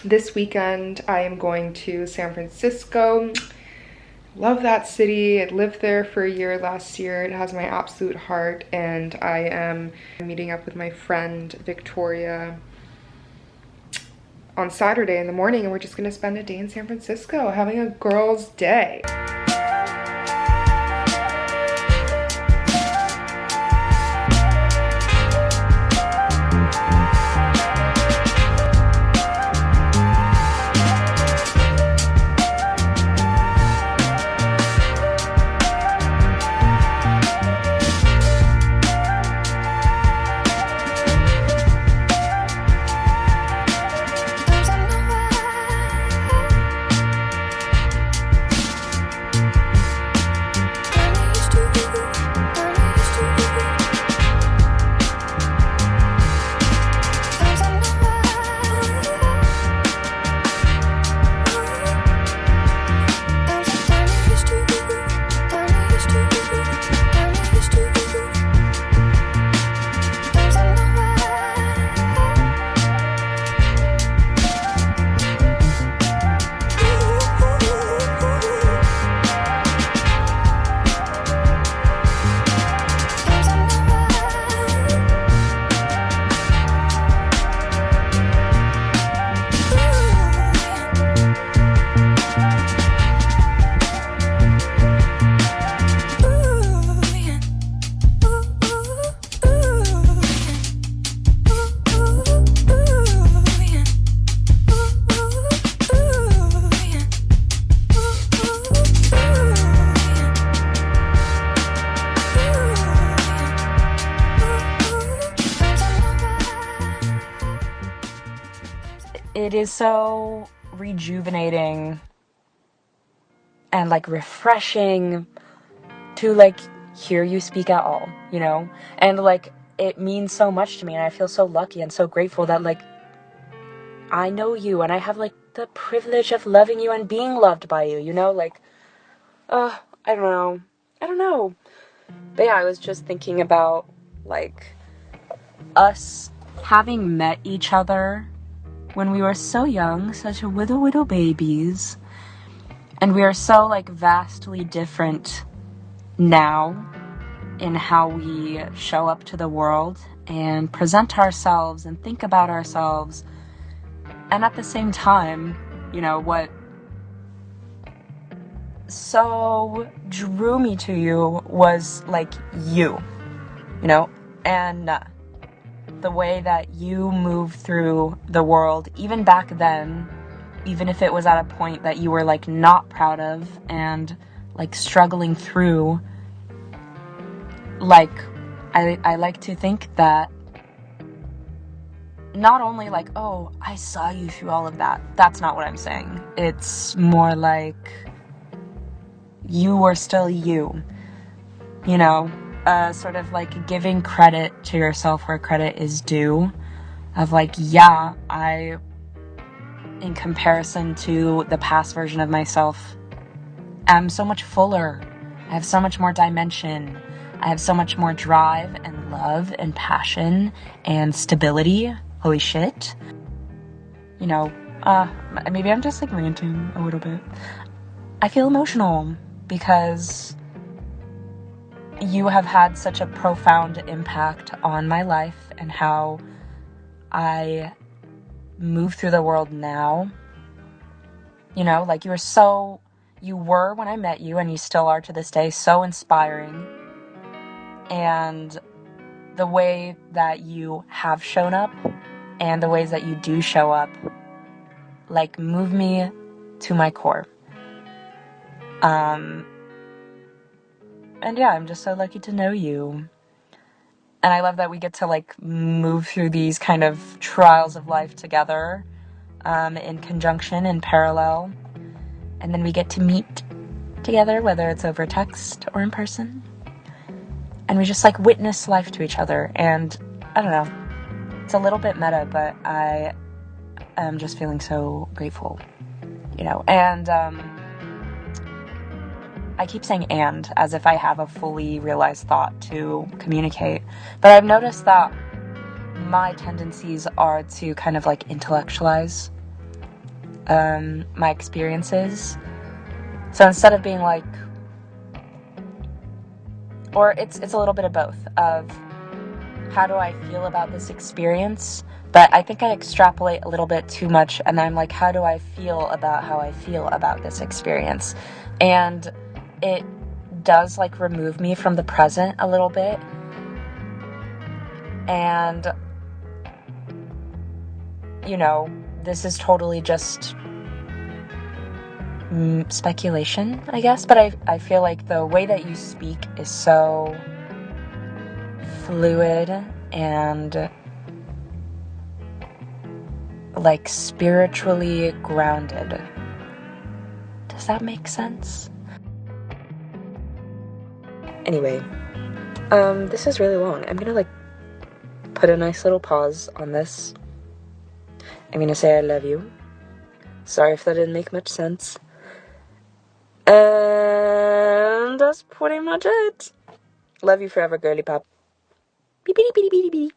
This weekend, I am going to San Francisco. Love that city. I lived there for a year last year. It has my absolute heart, and I am meeting up with my friend Victoria on Saturday in the morning, and we're just gonna spend a day in San Francisco having a girls' day. It is so rejuvenating and like refreshing to like hear you speak at all, you know? And like it means so much to me, and I feel so lucky and so grateful that like I know you and I have like the privilege of loving you and being loved by you, you know? Like I don't know. But yeah, I was just thinking about like us having met each other when we were so young, such a little babies, and we are so like vastly different now in how we show up to the world and present ourselves and think about ourselves. And at the same time, you know, what so drew me to you was like you know, and the way that you move through the world, even back then, even if it was at a point that you were like not proud of and like struggling through, like I like to think that not only like, oh, I saw you through all of that. That's not what I'm saying. It's more like you were still you know? Sort of like giving credit to yourself where credit is due, of like, yeah, I, in comparison to the past version of myself, am so much fuller. I have so much more dimension. I have so much more drive and love and passion and stability. Holy shit. You know, maybe I'm just like ranting a little bit. I feel emotional because you have had such a profound impact on my life and how I move through the world now. You know, like you were when I met you, and you still are to this day, so inspiring. And the way that you have shown up and the ways that you do show up, like, move me to my core. And yeah, I'm just so lucky to know you. And I love that we get to like move through these kind of trials of life together, in conjunction, in parallel. And then we get to meet together, whether it's over text or in person. And we just like witness life to each other. And I don't know, it's a little bit meta, but I am just feeling so grateful, you know. And I keep saying and, as if I have a fully realized thought to communicate. But I've noticed that my tendencies are to kind of like intellectualize my experiences. So instead of being like, or it's a little bit of both, of how do I feel about this experience, but I think I extrapolate a little bit too much, and I'm like, how do I feel about how I feel about this experience? And it does like remove me from the present a little bit. And you know, this is totally just speculation, I guess, but I feel like the way that you speak is so fluid and like spiritually grounded. Does that make sense? Anyway, this is really long. I'm gonna like put a nice little pause on this. I'm gonna say I love you. Sorry if that didn't make much sense. And that's pretty much it. Love you forever, girly pop. Beep beep beep beep beep.